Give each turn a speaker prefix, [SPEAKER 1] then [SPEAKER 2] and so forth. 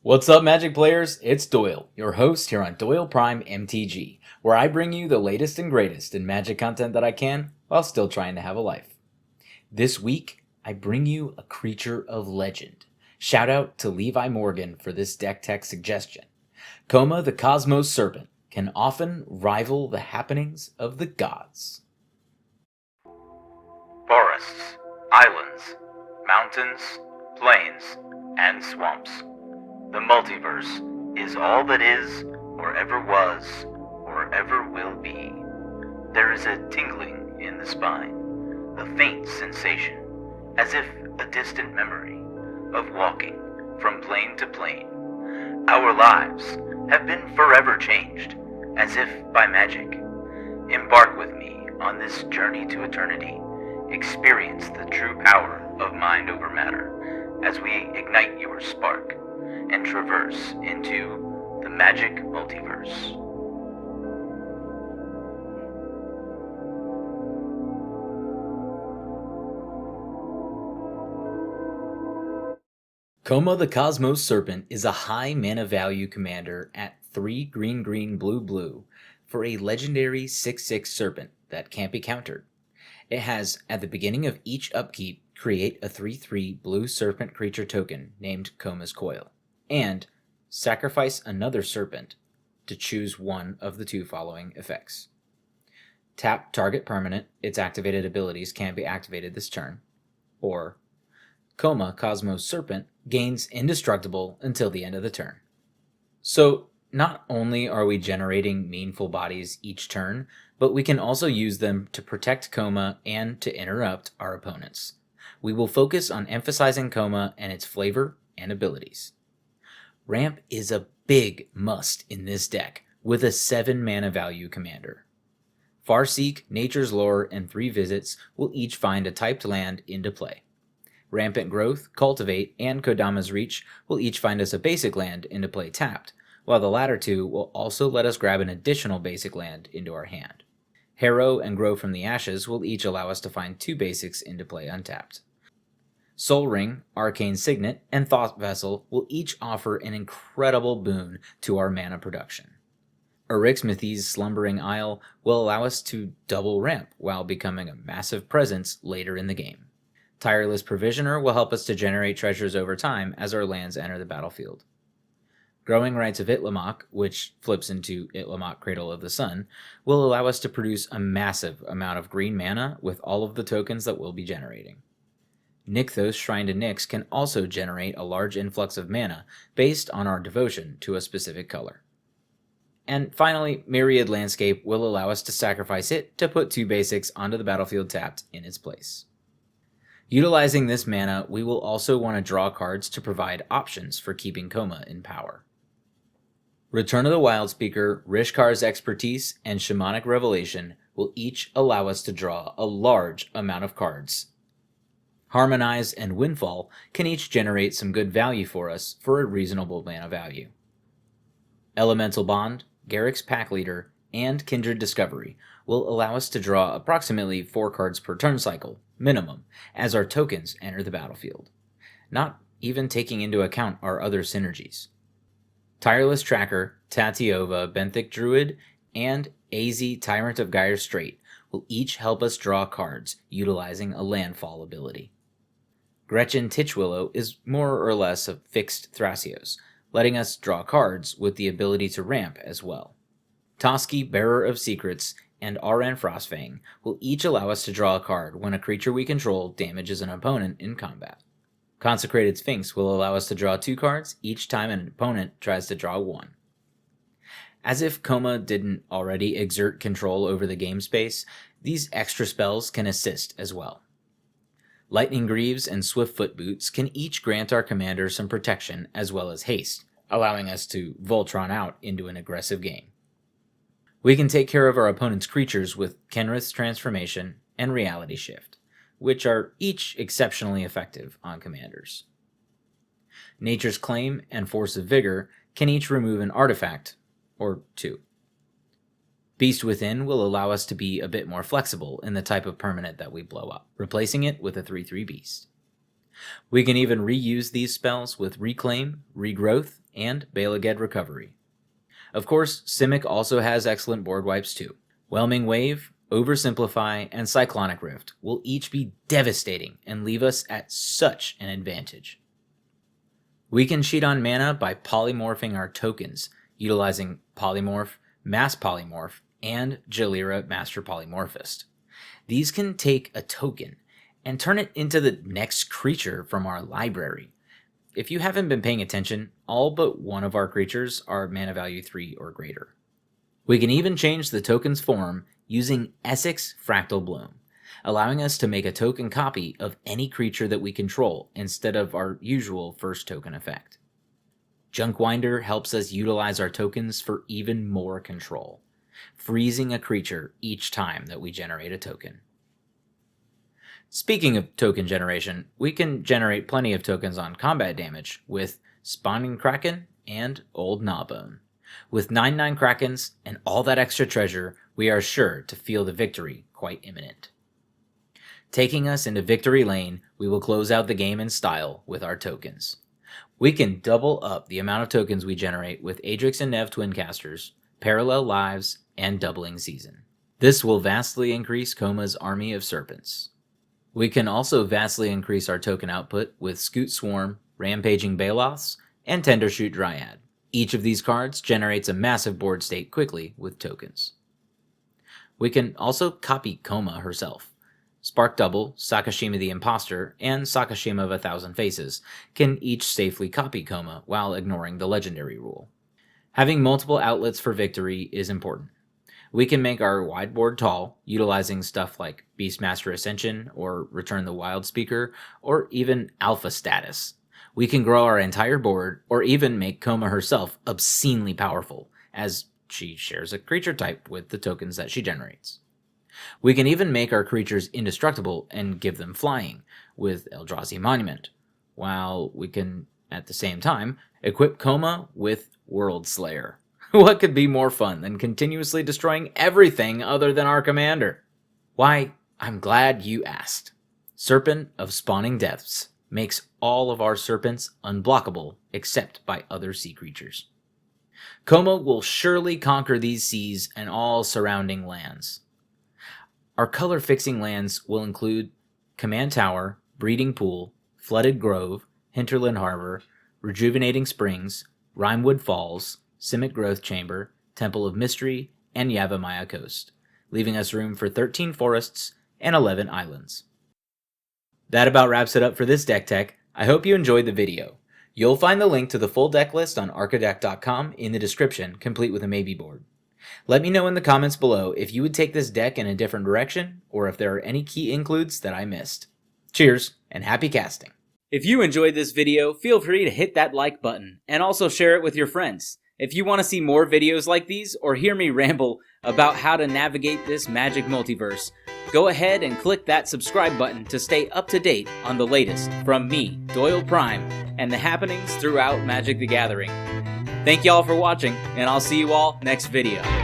[SPEAKER 1] What's up, Magic players? It's Doyle, your host here on DoylePrimeMTG, where I bring you the latest and greatest in Magic content that I can while still trying to have a life. This week, I bring you a creature of legend. Shout out to Levi Morgan for this deck tech suggestion. Koma the Cosmos Serpent can often rival the happenings of the gods.
[SPEAKER 2] Forests, islands, mountains, plains, and swamps. The multiverse is all that is, or ever was, or ever will be. There is a tingling in the spine, a faint sensation, as if a distant memory, of walking from plane to plane. Our lives have been forever changed, as if by magic. Embark with me on this journey to eternity. Experience the true power of mind over matter, as we ignite your spark and traverse into the magic multiverse.
[SPEAKER 1] Koma the Cosmos Serpent is a high mana value commander at 3 green blue for a legendary 6/6 Serpent that can't be countered. It has, at the beginning of each upkeep, create a 3/3 blue Serpent creature token named Koma's Coil, and sacrifice another Serpent to choose one of the two following effects. Tap target permanent, its activated abilities can be activated this turn, or Koma Cosmos Serpent gains indestructible until the end of the turn. So, not only are we generating meaningful bodies each turn, but we can also use them to protect Koma and to interrupt our opponents. We will focus on emphasizing Koma and its flavor and abilities. Ramp is a big must in this deck with a 7 mana value commander. Farseek, Nature's Lore, and 3 Visits will each find a typed land into play. Rampant Growth, Cultivate, and Kodama's Reach will each find us a basic land into play tapped, while the latter two will also let us grab an additional basic land into our hand. Harrow and Grow from the Ashes will each allow us to find 2 basics into play untapped. Soul Ring, Arcane Signet, and Thought Vessel will each offer an incredible boon to our mana production. Erixmithy's Slumbering Isle will allow us to double ramp while becoming a massive presence later in the game. Tireless Provisioner will help us to generate treasures over time as our lands enter the battlefield. Growing Rites of Itlimoc, which flips into Itlimoc Cradle of the Sun, will allow us to produce a massive amount of green mana with all of the tokens that we'll be generating. Nykthos Shrine to Nyx can also generate a large influx of mana based on our devotion to a specific color. And finally, Myriad Landscape will allow us to sacrifice it to put 2 basics onto the battlefield tapped in its place. Utilizing this mana, we will also want to draw cards to provide options for keeping Koma in power. Return of the Wildspeaker, Rishkar's Expertise, and Shamanic Revelation will each allow us to draw a large amount of cards. Harmonize and Windfall can each generate some good value for us for a reasonable mana value. Elemental Bond, Garruk's Pack Leader, and Kindred Discovery will allow us to draw approximately 4 cards per turn cycle, minimum, as our tokens enter the battlefield, not even taking into account our other synergies. Tireless Tracker, Tatiova, Benthic Druid, and AZ Tyrant of Gyre Strait will each help us draw cards utilizing a landfall ability. Gretchen Titchwillow is more or less a fixed Thrasios, letting us draw cards with the ability to ramp as well. Toski, Bearer of Secrets, and RN Frostfang will each allow us to draw a card when a creature we control damages an opponent in combat. Consecrated Sphinx will allow us to draw 2 cards each time an opponent tries to draw 1. As if Koma didn't already exert control over the game space, these extra spells can assist as well. Lightning Greaves and Swiftfoot Boots can each grant our commander some protection as well as haste, allowing us to Voltron out into an aggressive game. We can take care of our opponent's creatures with Kenrith's Transformation and Reality Shift, which are each exceptionally effective on commanders. Nature's Claim and Force of Vigor can each remove an artifact, or 2. Beast Within will allow us to be a bit more flexible in the type of permanent that we blow up, replacing it with a 3/3 beast. We can even reuse these spells with Reclaim, Regrowth, and Balaged Recovery. Of course, Simic also has excellent board wipes too. Whelming Wave, Oversimplify, and Cyclonic Rift will each be devastating and leave us at such an advantage. We can cheat on mana by polymorphing our tokens, utilizing Polymorph, Mass Polymorph, and Jalira Master Polymorphist. These can take a token and turn it into the next creature from our library. If you haven't been paying attention, all but one of our creatures are mana value 3 or greater. We can even change the token's form using Essex Fractal Bloom, allowing us to make a token copy of any creature that we control instead of our usual first token effect. Junkwinder helps us utilize our tokens for even more control, freezing a creature each time that we generate a token. Speaking of token generation, we can generate plenty of tokens on combat damage with Spawning Kraken and Old Gnawbone. With 9/9 Krakens and all that extra treasure, we are sure to feel the victory quite imminent. Taking us into victory lane, we will close out the game in style with our tokens. We can double up the amount of tokens we generate with Adrix and Nev Twincasters, Parallel Lives, and Doubling Season. This will vastly increase Koma's army of serpents. We can also vastly increase our token output with Scoot Swarm, Rampaging Baloths, and Tendershoot Dryad. Each of these cards generates a massive board state quickly with tokens. We can also copy Koma herself. Spark Double, Sakashima the Imposter, and Sakashima of 1,000 Faces can each safely copy Koma while ignoring the legendary rule. Having multiple outlets for victory is important. We can make our wide board tall, utilizing stuff like Beastmaster Ascension or Return the Wild Speaker, or even Alpha Status. We can grow our entire board, or even make Koma herself obscenely powerful, as she shares a creature type with the tokens that she generates. We can even make our creatures indestructible and give them flying, with Eldrazi Monument, while we can, at the same time, equip Koma with World Slayer. What could be more fun than continuously destroying everything other than our commander? Why, I'm glad you asked. Serpent of Spawning Depths makes all of our serpents unblockable except by other sea creatures. Koma will surely conquer these seas and all surrounding lands. Our color-fixing lands will include Command Tower, Breeding Pool, Flooded Grove, Hinterland Harbor, Rejuvenating Springs, Rimewood Falls, Simic Growth Chamber, Temple of Mystery, and Yavimaya Coast, leaving us room for 13 forests and 11 islands. That about wraps it up for this deck tech. I hope you enjoyed the video. You'll find the link to the full deck list on arcadeck.com in the description, complete with a maybe board. Let me know in the comments below if you would take this deck in a different direction, or if there are any key includes that I missed. Cheers, and happy casting! If you enjoyed this video, feel free to hit that like button, and also share it with your friends. If you want to see more videos like these, or hear me ramble about how to navigate this magic multiverse, go ahead and click that subscribe button to stay up to date on the latest from me, Doyle Prime, and the happenings throughout Magic the Gathering. Thank y'all for watching, and I'll see you all next video.